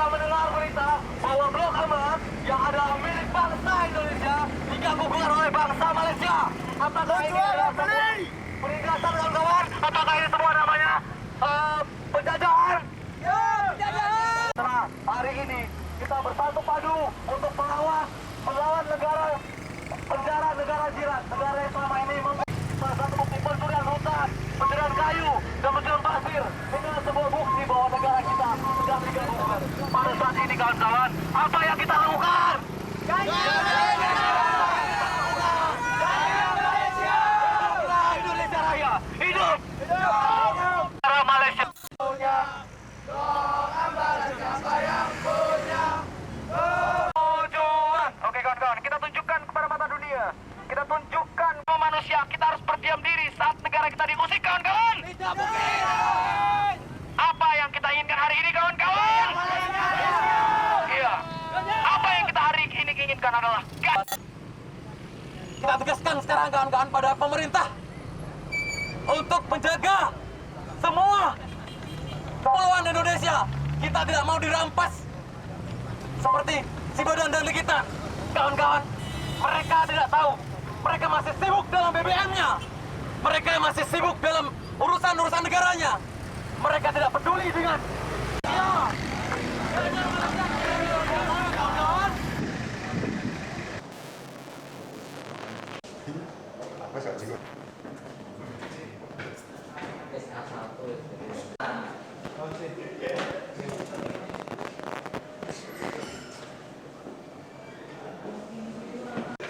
mendengar berita bahwa blok aman yang adalah milik bangsa Indonesia diganggu oleh bangsa Malaysia. Apakah ini adalah penindasan kawan-kawan? Apakah ini semua namanya penjajahan? Ya, penjajahan. Setelah hari ini kita bersatu padu untuk melawan penjara negara jiran, negara yang selama ini salah satu bukti pencurian hutan, pencurian kayu, dan pencurian pasir. Ini adalah sebuah bukti bahwa negara kita sedang digabungkan. Pada saat ini kawan-kawan, apa yang kita lakukan? Indonesia Raya, hidup! Negara Malaysia punya siapa yang punya tujuan. Oke kawan-kawan, kita tunjukkan kepada mata dunia. Kita tunjukkan ke manusia, kita harus berdiam diri saat negara kita diusik, kawan-kawan. Tidak mungkin. Apa yang kita inginkan hari ini, kawan-kawan? Iya. Apa yang kita hari ini inginkan adalah kita tegaskan sekarang, kawan-kawan, pada pemerintah untuk menjaga semua kepulauan Indonesia. Kita tidak mau dirampas seperti si Badan dan kita, kawan-kawan. Mereka tidak tahu. Mereka masih sibuk dalam BBM-nya. Mereka masih sibuk dalam urusan-urusan negaranya. Mereka tidak peduli dengan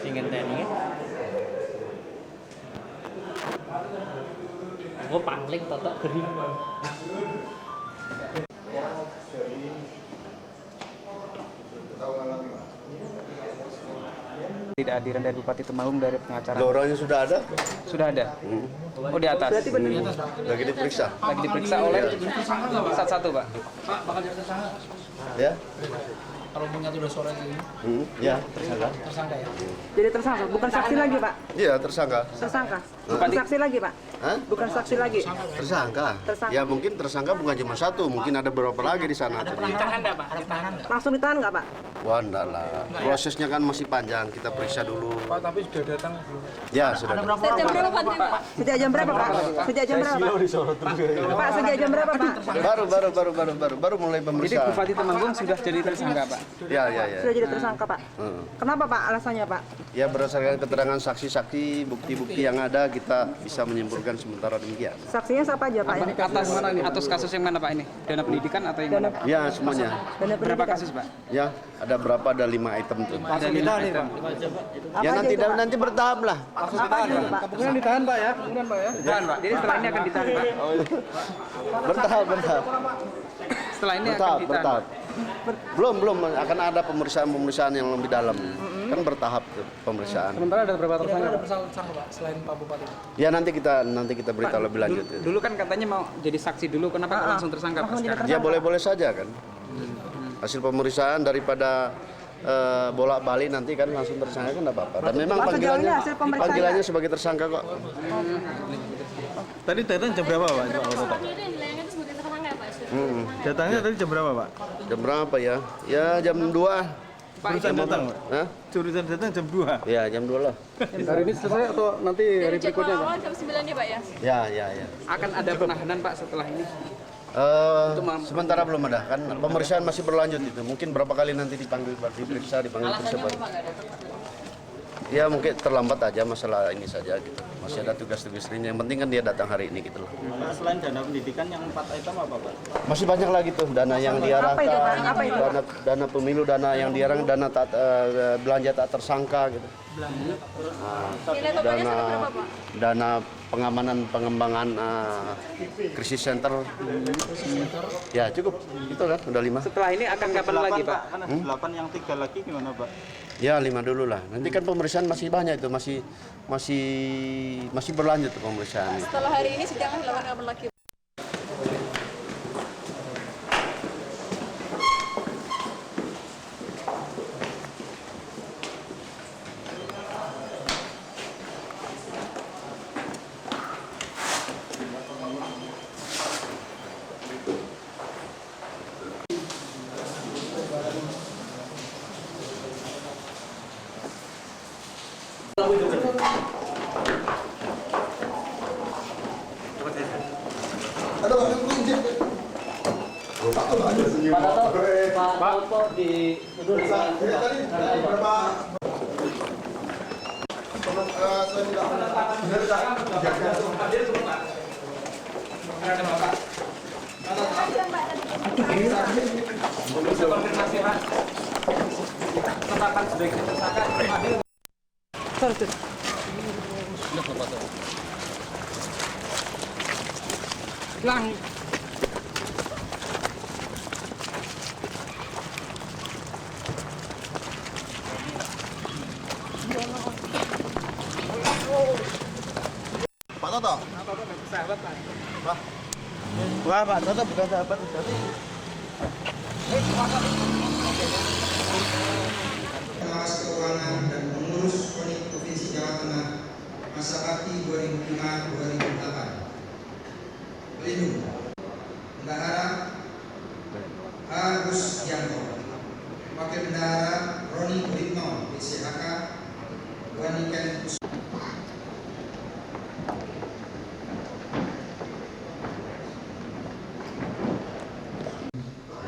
ingin teknik gue pangling totok gering tidak hadiran dari Bupati Temanggung dari pengacara. Orangnya sudah ada? Sudah ada. Oh, di atas. Lagi diperiksa. Lagi diperiksa oleh satu-satu, Pak. Pak bakal jadi tersangka. Ya? Kalau punya tuh udah sore ini Ya, tersangka. tersangka ya. Jadi tersangka, bukan saksi lagi, Pak? Iya, tersangka. Tersangka. Bukan saksi lagi, Pak? Hah? Bukan saksi lagi. Tersangka. Tersangka. Ya mungkin tersangka bukan cuma satu, mungkin ada beberapa lagi di sana. Ditahan nggak, Pak? Ada penahanan nggak? Langsung ditahan nggak, Pak? Wah, enggak lah. Prosesnya kan masih panjang, kita periksa dulu. Pak, tapi sudah datang belum? Ya, sudah datang. Sejak jam berapa, Pak? Sejak jam berapa, Pak? Sejak jam berapa, Pak? Pak, sejak jam berapa, Pak? Baru mulai Jadi pemeriksaan. Bupati Temanggung sudah jadi tersangka, Pak. Ya. Sudah jadi tersangka, Pak. Kenapa, Pak? Alasannya, Pak? Ya berdasarkan keterangan saksi-saksi, bukti-bukti yang ada, kita bisa menyimpulkan sementara demikian. Saksinya siapa aja, Pak? Atas kasus yang mana, Pak, ini? Dana pendidikan atau yang mana? Ya, semuanya. Dana Berapa pendidikan. kasus, Pak? Ya, ada berapa? Ada 5 item tuh. Ada 5 item. Ya nanti bertahap lah. Apa aja itu, Pak? Kemudian ditahan, Pak, ya? Ditahan, Pak. Jadi setelah ini akan ditahan, Pak. Bertahap. Setelah ini akan ditahan. Bertahap. Belum akan ada pemeriksaan yang lebih dalam. Kan bertahap tuh pemeriksaan. Sementara ada berapa tersangka? Ada tersangka, Pak, selain Pak Bupati. Ya nanti kita beritahu lebih lanjut. Dulu kan katanya mau jadi saksi dulu, kenapa nggak langsung tersangka, Pak? Sekarang? Ya boleh-boleh saja kan. Hasil pemeriksaan daripada bolak-balik nanti kan langsung tersangka kan enggak apa-apa. Dan memang Pak, sejauh ini hasil pemeriksaan panggilannya sebagai tersangka kok. Tadi datang jam berapa, Pak? Datangnya tadi jam berapa, Pak? Jam berapa ya? Ya jam 2. Urusan datang, Pak? Hah? Urusan datang jam 2. Ya jam 2 lah. Hari ini selesai atau nanti hari berikutnya, Pak? Jam 9 nih, Pak, ya? Ya. Akan ada penahanan, Pak, setelah ini? Sementara belum ada kan pemeriksaan masih berlanjut itu. Mungkin berapa kali nanti dipanggil periksa baru. Ya mungkin terlambat aja masalah ini saja gitu. Masih ada tugas-tugas lain. Yang penting kan dia datang hari ini gitu loh. Pak, selain dana pendidikan yang 4 item apa, Pak? Masih banyak lagi tuh dana yang diarahkan, Apa itu, Pak? Apa itu? dana pemilu, dana yang diarahkan, dana belanja tak tersangka gitu. Nilai totalnya sampai berapa, Pak? Dana pengamanan pengembangan krisis center. Ya cukup, itu kan udah 5. Setelah ini akan kapan lagi, Pak? Kan ada 8 yang 3 lagi gimana, Pak? Ya 5 dulu lah. Nanti kan pemeriksaan masih banyak itu, masih berlanjut tuh pemeriksaan. Setelah hari ini sidang dilakukan kapan lagi? Hilang. Pak Toto. Wah, Pak Toto bukan sahabat. Pengawas Keuangan dan Pengurus KONI Provinsi Jawa Tengah masa bakti 2005-2008. Pelindung Bendahara Agus Yanto, Wakil Bendahara Roni Guritno, PCHK, Waniken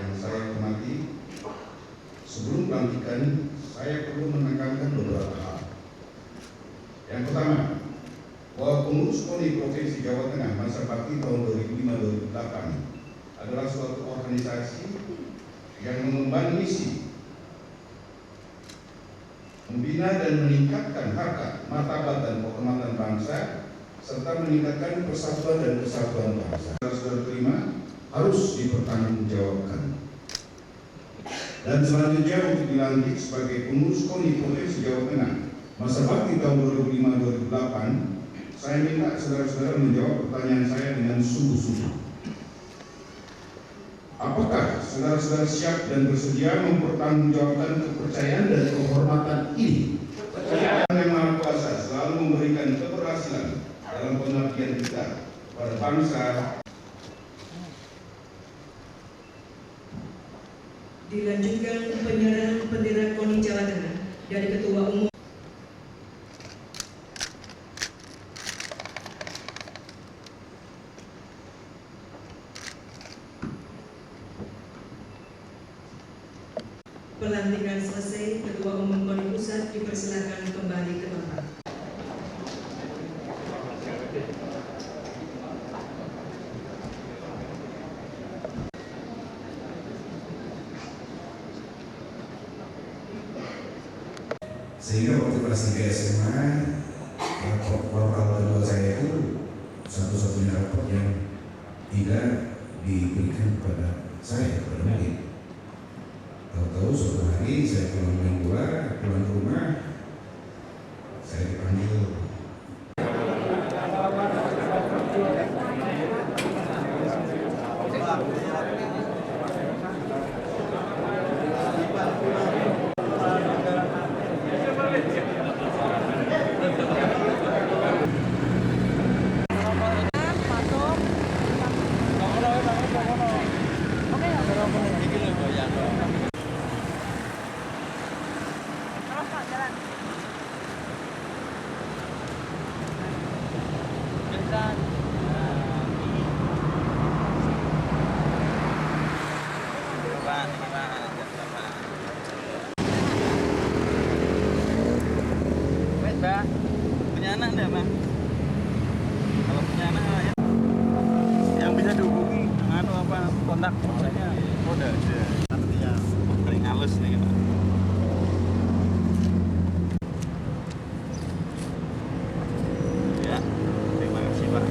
yang saya hormati, sebelum pelantikan saya perlu menekankan beberapa hal. Yang pertama, bahwa pengurus KONI Provinsi Jawa Tengah masa bakti tahun 2005-2008 adalah suatu organisasi yang mengemban misi membina dan meningkatkan harkat, martabat dan kehormatan bangsa serta meningkatkan persatuan dan kesatuan bangsa. Saudara terima harus dipertanggungjawabkan. Dan selanjutnya untuk dilantik sebagai pengurus KONI Provinsi Jawa Tengah masa bakti tahun 2005-2008, saya minta saudara-saudara menjawab pertanyaan saya dengan sungguh-sungguh. Apakah saudara-saudara siap dan bersedia mempertanggungjawabkan kepercayaan dan kehormatan ini? Yang Maha Kuasa selalu memberikan keberhasilan dalam pengabdian kita pada bangsa. Dilanjutkan penyerahan bendera KONI Jawa Tengah dari Ketua Umum. Pelantikan selesai, Ketua Umum KONI Pusat dipersilakan kembali ke tempat. Sehingga waktu kelas 3 SMA, rapor kedua saya itu satu-satunya rapor yang tidak diberikan kepada saya, kepada murid. Tahu-tahu suatu hari saya pulang main bola, pulang ke rumah, saya dipanggil. Punya anak enggak, Bang? Kalau punya anak ya, yang bisa dihubungi kontak saya kode aja. Artinya paling halus nih, Pak. Ya, terima kasih, Pak.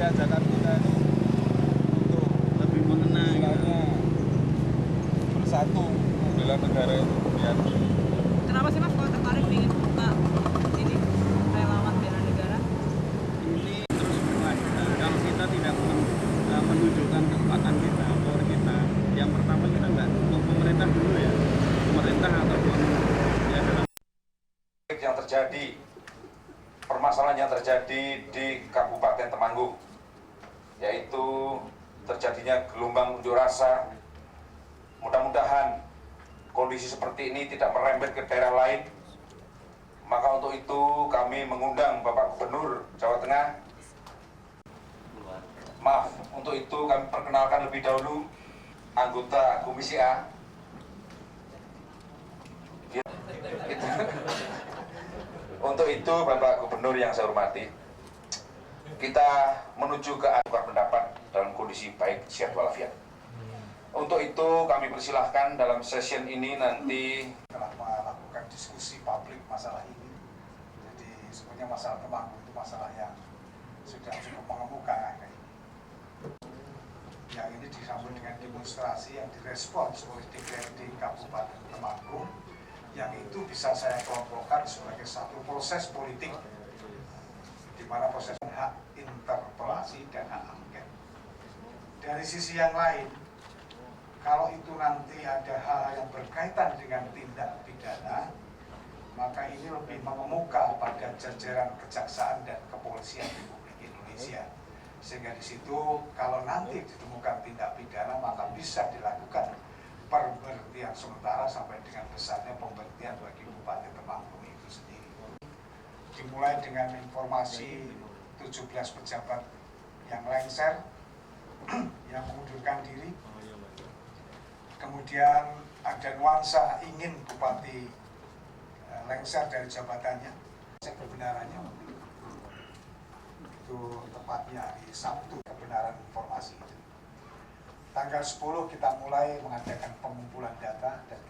Ajakan kita ini untuk lebih mengenang bersatu bela negara itu biar Kenapa sih Mas kalau tertarik ingin buka ini relawan bela negara? ini terus berlanjut. Kalau kita tidak menunjukkan kekuatan kita, power kita, yang pertama kita nggak pemerintah dulu ya, pemerintah ataupun ya dalam yang terjadi, permasalahan yang terjadi di Kabupaten Temanggung, yaitu terjadinya gelombang unjuk rasa. Mudah-mudahan kondisi seperti ini tidak merembet ke daerah lain. Maka untuk itu kami mengundang Bapak Gubernur Jawa Tengah. Maaf, untuk itu kami perkenalkan lebih dahulu anggota Komisi A. Untuk itu Bapak Gubernur yang saya hormati, kita menuju ke tukar pendapat dalam kondisi baik, sehat walafiat. Untuk itu kami persilahkan dalam session ini nanti telah melakukan diskusi publik masalah ini. Jadi sebenarnya masalah Temanggung itu masalah yang sudah cukup mengemuka. Yang ini disambut dengan demonstrasi yang direspons oleh DPRD Kabupaten Temanggung, yang itu bisa saya kelompokkan sebagai satu proses politik, di mana proses hak interpelasi dan hak angket. Dari sisi yang lain, kalau itu nanti ada hal yang berkaitan dengan tindak pidana, maka ini lebih mengemuka pada jajaran kejaksaan dan kepolisian Republik Indonesia. Sehingga di situ kalau nanti ditemukan tindak pidana, maka bisa dilakukan pemberhentian sementara sampai dengan besarnya pemberhentian bagi Bupati Temanggung itu sendiri. Dimulai dengan informasi 17 pejabat yang lengser, yang mengundurkan diri. Kemudian ada nuansa ingin Bupati lengser dari jabatannya. Kebenarannya itu tepatnya hari Sabtu, kebenaran informasi itu. Tanggal 10 kita mulai mengadakan pengumpulan data dan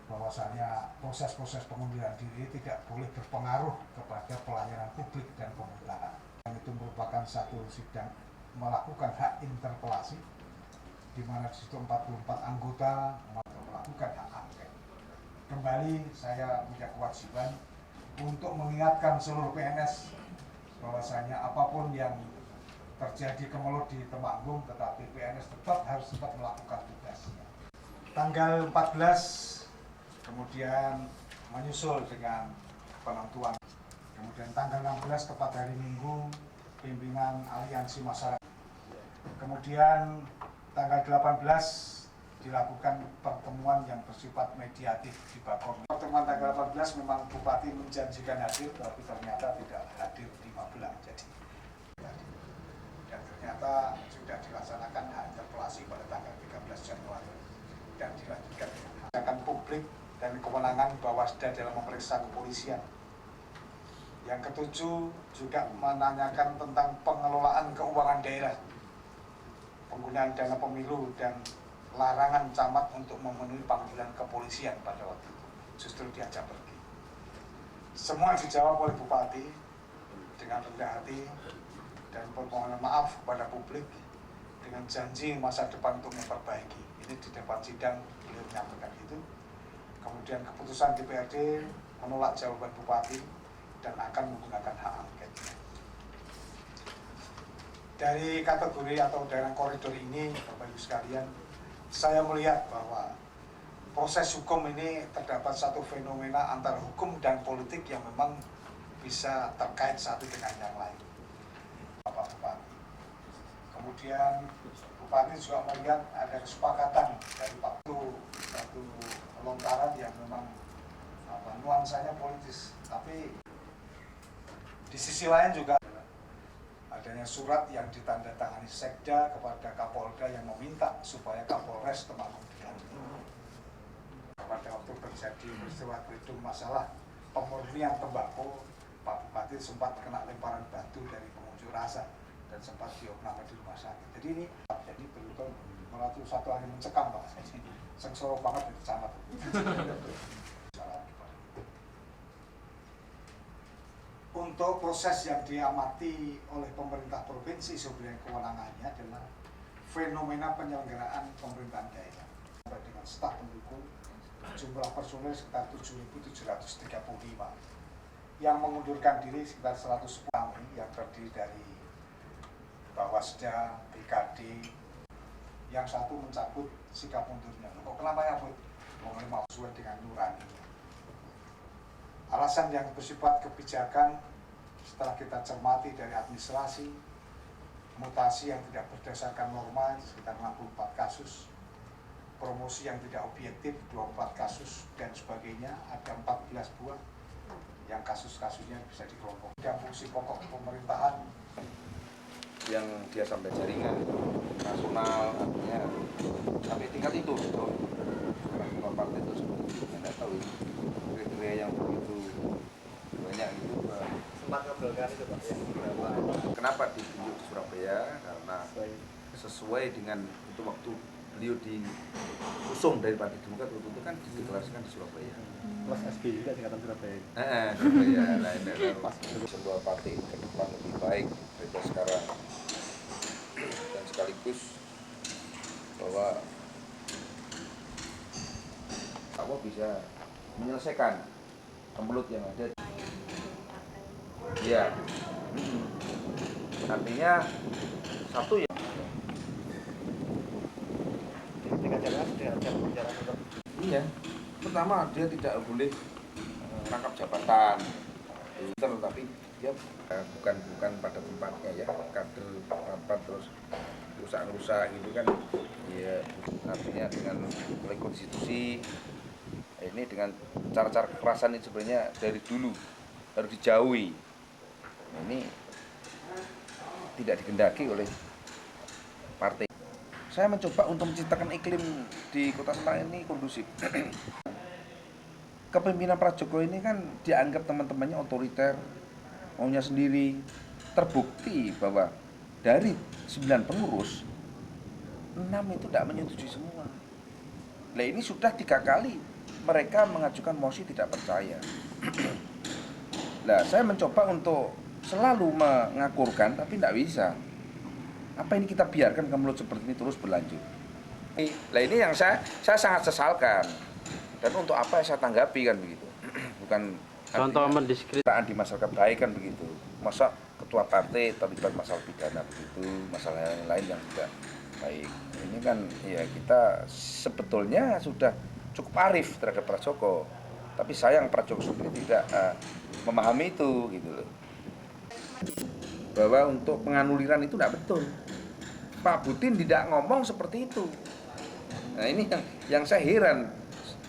bahwasanya proses-proses pengunduran diri tidak boleh berpengaruh kepada pelayanan publik dan pemerintahan. Itu merupakan satu sidang melakukan hak interpelasi, di mana di situ 44 anggota melakukan hak angket. Kembali saya punya kewajiban untuk mengingatkan seluruh PNS bahwasanya apapun yang terjadi kemelut di Temanggung, tetapi PNS tetap harus melakukan tugasnya. Tanggal 14 kemudian menyusul dengan penentuan. Kemudian tanggal 16 tepat hari Minggu, pimpinan aliansi masyarakat. Kemudian tanggal 18 dilakukan pertemuan yang bersifat mediatif di Bakor. Pertemuan tanggal 18 memang Bupati menjanjikan hadir, tapi ternyata tidak hadir di Magelang. Dan ternyata sudah dilaksanakan hak interpelasi pada tanggal 13 Januari dan dilanjutkan dengan publik dan kewenangan Bawasda dalam memeriksa kepolisian. Yang ketujuh juga menanyakan tentang pengelolaan keuangan daerah, penggunaan dana pemilu, dan larangan camat untuk memenuhi panggilan kepolisian pada waktu itu. Justru diajak pergi. Semua dijawab oleh Bupati dengan rendah hati dan permohonan maaf kepada publik dengan janji masa depan untuk memperbaiki. Ini di depan sidang beliau menyampaikan itu. Kemudian keputusan DPRD menolak jawaban Bupati dan akan menggunakan hak angket. Dari kategori atau daerah koridor ini, Bapak Ibu sekalian, saya melihat bahwa proses hukum ini terdapat satu fenomena antara hukum dan politik yang memang bisa terkait satu dengan yang lain. Bapak Bupati. Kemudian Bupati juga melihat ada kesepakatan dari satu lontaran yang memang nuansanya politis, tapi di sisi lain juga adanya surat yang ditandatangani Sekda kepada Kapolda yang meminta supaya Kapolres Temanggung diganti. Pada waktu terjadi peristiwa Kedung masalah pemurnian tembakau, Pak Bupati sempat kena lemparan batu dari pengunjuk rasa dan sempat diopname di rumah sakit. Jadi ini betul-betul melalui satu angin mencekam, Pak. Sengsoro banget itu camat. Untuk proses yang diamati oleh pemerintah provinsi sebenarnya kewenangannya adalah fenomena penyelenggaraan pemerintahan daerah dengan staf pendukung Jumlah personil sekitar 7.735. Yang mengundurkan diri sekitar 110 yang terdiri dari Bawasda, BKD, yang satu mencabut sikap mundurnya. Kok kenapa ya, Bu? Mau sesuai dengan nurani. Alasan yang bersifat kebijakan setelah kita cermati dari administrasi, mutasi yang tidak berdasarkan norma sekitar 64 kasus, promosi yang tidak objektif 24 kasus, dan sebagainya, ada 14 buah yang kasus-kasusnya bisa dikelompok. Dan fungsi pokok pemerintahan yang dia sampai jaringan nasional, artinya sampai tingkat itu, karena partai itu seperti itu, saya tidak tahu ini kriteria yang begitu banyak itu. Kenapa ditunjuk di Surabaya? Karena sesuai dengan itu waktu beliau diusung dari Partai Demokrat waktu itu kan dideklarasikan di Surabaya. Mas SBY juga tingkatan Surabaya. Surabaya. Nah, ini adalah sebuah partai ke depan lebih baik daripada sekarang. Dan sekaligus bahwa Allah bisa menyelesaikan kemelut yang ada. Iya. Artinya satu ya. Iya. Pertama dia tidak boleh rangkap jabatan, tetapi dia bukan pada tempatnya ya, kader rapat terus rusak gitu kan. Ya artinya dengan oleh konstitusi ini dengan cara-cara kekerasan ini sebenarnya dari dulu harus dijauhi. Ini tidak dikehendaki oleh partai. Saya mencoba untuk menciptakan iklim di Kota Semarang ini kondusif. Kepemimpinan Pak Jokowi ini kan dianggap teman-temannya otoriter, maunya sendiri. Terbukti bahwa dari 9 pengurus, 6 itu tidak menyetujui semua. Nah ini sudah 3 kali mereka mengajukan mosi tidak percaya. Nah saya mencoba untuk selalu mengakurkan, tapi tidak bisa. Apa ini kita biarkan kemelut seperti ini terus berlanjut? Nah ini yang saya sangat sesalkan. Dan untuk apa saya tanggapi kan begitu? Bukan contoh mendiskreditkan di masyarakat baik kan begitu. Masa ketua partai terlibat masalah pidana begitu, masalah yang lain yang tidak baik. Ini kan ya kita sebetulnya sudah cukup arif terhadap Pak Joko. Tapi sayang Pak Joko sendiri tidak memahami itu gitu loh. Bahwa untuk penganuliran itu tidak betul. Pak Putin tidak ngomong seperti itu. Nah ini yang saya heran,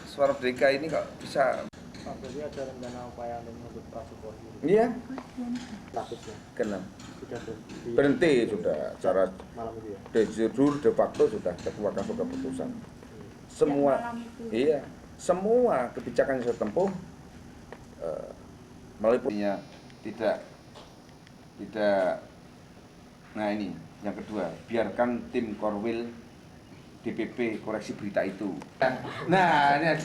Suara Merdeka ini kok bisa. Pak, jadi ada rencana upaya untuk menuntut Pak Jokowi? Iya. Statusnya? Kenapa? Sudah berhenti sudah. Cara malam itu ya? de facto sudah keluarkan keputusan. Semua, iya, semua kebijakan yang saya tempuh melalui punya tidak. Nah ini yang kedua, biarkan tim Korwil DPP koreksi berita itu. Nah ini